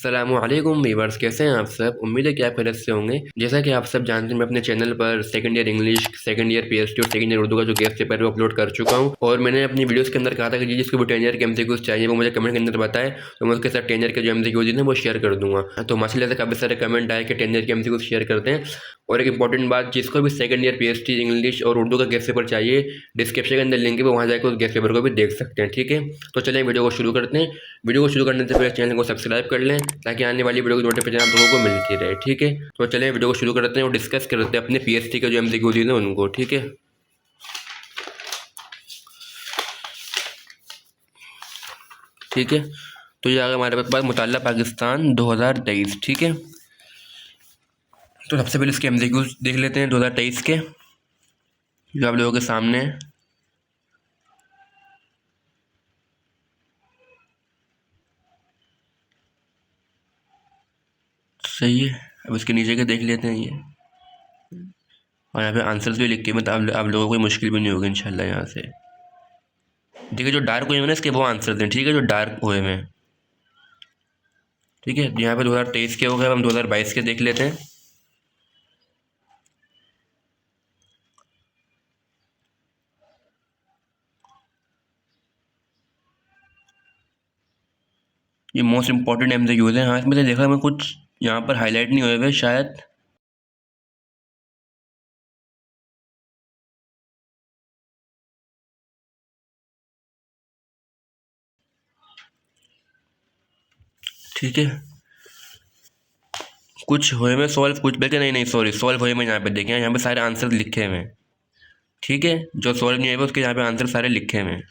अस्सलामुअलैकुम वीवर्स, कैसे हैं आप सब। उम्मीद है कि आप खैरियत से होंगे। जैसा कि आप सब जानते हैं, मैं अपने चैनल पर second year English, second year PhD और सेकंड ईयर उर्दू का जो गेस्ट पेपर है वो अपलोड कर चुका हूं। और मैंने अपनी वीडियोस के अंदर कहा था कि जिसको भी 10 ईयर के एमसीक्यूज चाहिए वो मुझे कमेंट के अंदर बताए, तो मैं उसके साथ 10 ईयर के जो एमसीक्यूज हैं वो शेयर कर दूंगा। तो माशाल्लाह से काफ़ी सारे कमेंट आए कि 10 ईयर के एमसीक्यूज शेयर करते हैं। और एक इंपॉर्टेंट बात, जिसको भी सेकंड ईयर पीएचडी इंग्लिश और उर्दू का गेस्ट पेपर चाहिए, डिस्क्रिप्शन के अंदर लिंक है, वो वहाँ जाकर उस गेस्ट पेपर को भी देख सकते हैं। ठीक है, तो चलिए वीडियो को शुरू करते हैं। वीडियो को शुरू करने से पहले चैनल को सब्सक्राइब कर लें ताकि आने वाली वीडियो की नोटिफिकेशन आप लोगों को मिलती रहे। ठीक है, तो चलिए वीडियो को शुरू करते हैं और डिस्कस करते हैं अपने पीएचडी के जो एमसीक्यूज हैं उनको। ठीक है, ठीक है, तो ये आ गया हमारे पास मुताल्ला पाकिस्तान 2023। ठीक है, तो सबसे पहले इसके एमसीक्यूज देख लेते हैं 2023 के, जो आप लोगों के सामने है। सही है, अब इसके नीचे के देख लेते हैं ये, और यहाँ पे आंसर्स भी लिख के, मतलब आप लोगों को कोई मुश्किल भी नहीं होगी इंशाल्लाह यहाँ से। देखिए, जो डार्क हुए हैं ना इसके वो आंसर दें। ठीक है, जो डार्क हुए हैं। ठीक है, यहाँ पे 2023 के हो गए, अब हम 2022 के देख लेते हैं। ये मोस्ट इंपॉर्टेंट एमसीक्यूज हैं। हाँ, इसमें से देखा मैं कुछ यहाँ पर हाईलाइट नहीं हुए हुए शायद। ठीक है, कुछ हुए में सॉल्व, कुछ बल्कि नहीं नहीं सॉरी, सॉल्व हुए में यहाँ पे देखें, यहाँ पे सारे आंसर लिखे हुए हैं। ठीक है, जो सॉल्व नहीं हुए उसके यहाँ पे आंसर सारे लिखे हुए हैं।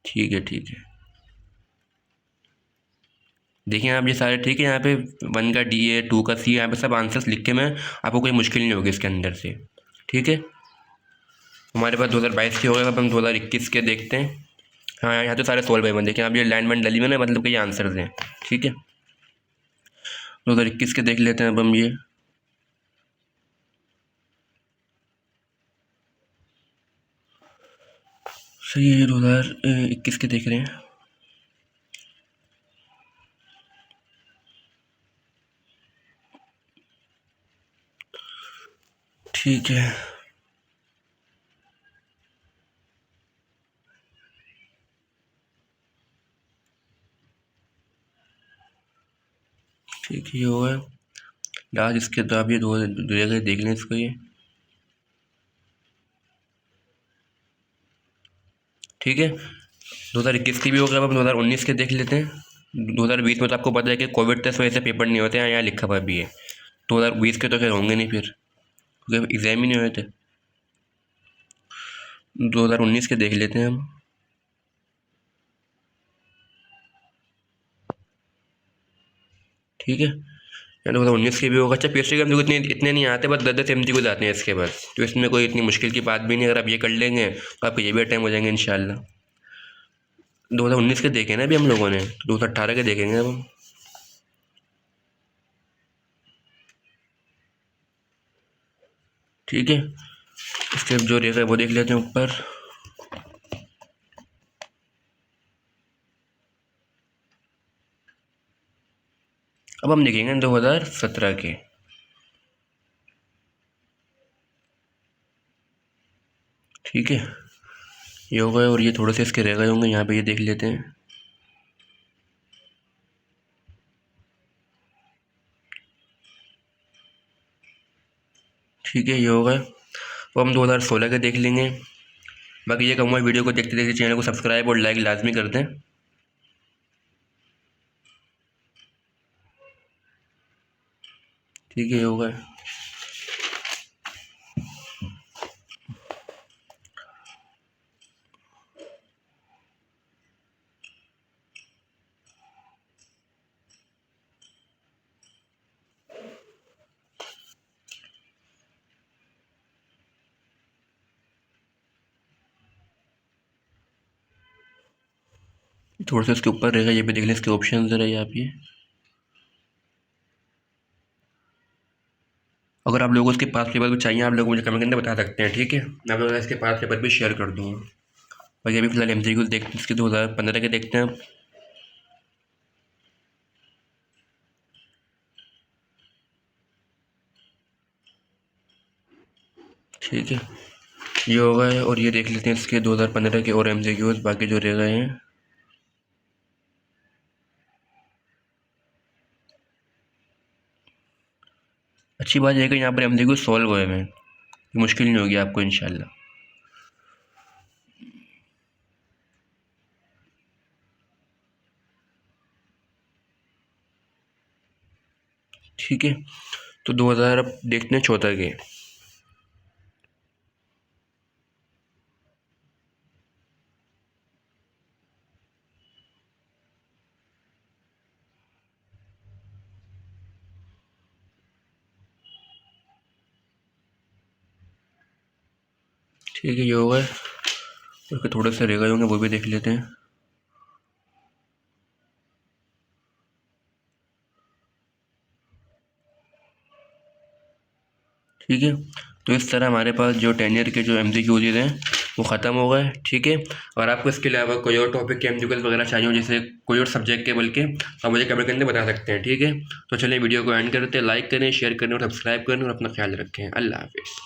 ठीक है, ठीक है, देखिए आप ये सारे। ठीक है, यहाँ पे 1 का डी है, 2 का सी, यहाँ पे सब आंसर्स लिखे हुए हैं, आपको कोई मुश्किल नहीं होगी इसके अंदर से। ठीक है, हमारे पास 2022 के हो गए, अब हम 2021 के देखते हैं। हाँ, यहाँ तो सारे सॉल्व हुए हैं। देखिए आप ये लाइन वन डली में ना, मतलब कि ये आंसर्स हैं। ठीक है, 2021 के देख लेते हैं अब हम ये। सही है, 2021 के देख रहे हैं। ठीक है, ठीक है, ये हो गया लास्ट। इसके तो आप ये दो जगह देख लें इसको ये। ठीक है, 2021 की भी हो गया, अब हम 2019 के देख लेते हैं। 2020 में तो आपको पता है कि कोविड टेस्ट वजह से पेपर नहीं होते हैं, यहाँ लिखा हुआ भी है। 2020 के तो खैर होंगे नहीं फिर, क्योंकि एग्ज़ाम ही नहीं हुए थे। 2019 के देख लेते हैं हम। ठीक है, या 2019 के भी होगा। अच्छा, पीएचडी के हमको इतने इतने नहीं आते, बस 10-10 एमसीक्यूज आते हैं इसके बस, तो इसमें कोई इतनी मुश्किल की बात भी नहीं। अगर आप ये कर लेंगे तो आपके ये भी अटैम्प्ट हो जाएंगे इंशाल्लाह। 2019 के देखे ना अभी हम लोगों ने, 2018 के देखेंगे अब हम। ठीक है, स्टेप जो रेखा है वो देख लेते हैं ऊपर। अब हम देखेंगे 2017 के। ठीक है, ये हो गए, और ये थोड़े से इसके रह गए होंगे, यहाँ पे ये देख लेते हैं। ठीक है, ये हो गए, तो हम 2016 के देख लेंगे। बाकी ये कहूँगा वीडियो को देखते देखते चैनल को सब्सक्राइब और लाइक लाजमी कर दें। ठीक है, ये हो गए। थोड़ा सा इसके ऊपर रहेगा, ये भी देख लें इसके ऑप्शन ज़रा ये आप ये। अगर आप लोगों को इसके पास पेपर भी चाहिए, आप लोग मुझे कमेंट के अंदर बता सकते हैं। ठीक है, मैं आप लोगों को इसके पास पेपर भी शेयर कर दूँगा। बाकी अभी फिलहाल एमसीक्यूज़ देखते हैं इसके 2015 के देखते हैं। ठीक है, ये हो गया है। और ये देख लेते हैं इसके 2015 के और MCQs बाकी जो रह गए हैं। अच्छी बात यह है कि यहाँ पर MCQ सॉल्व हुए हैं, मुश्किल नहीं होगी आपको इंशाल्लाह। ठीक है, तो 2000 अब देखते हैं 14 के। ठीक है, ये हो गए। उसके थोड़े से रह गए होंगे, वो भी देख लेते हैं। ठीक है, तो इस तरह हमारे पास जो 10 ईयर के जो MCQs हैं वो ख़त्म हो गए। ठीक है, और आपको इसके अलावा कोई और टॉपिक के MCQs वगैरह चाहिए हो, जैसे कोई और सब्जेक्ट के, बल्कि आप मुझे कमेंट करके बता सकते हैं। ठीक है, तो चलिए वीडियो को एंड करते हैं। लाइक करें, शेयर करें और सब्सक्राइब करें और अपना ख्याल रखें। अल्लाह हाफिज़।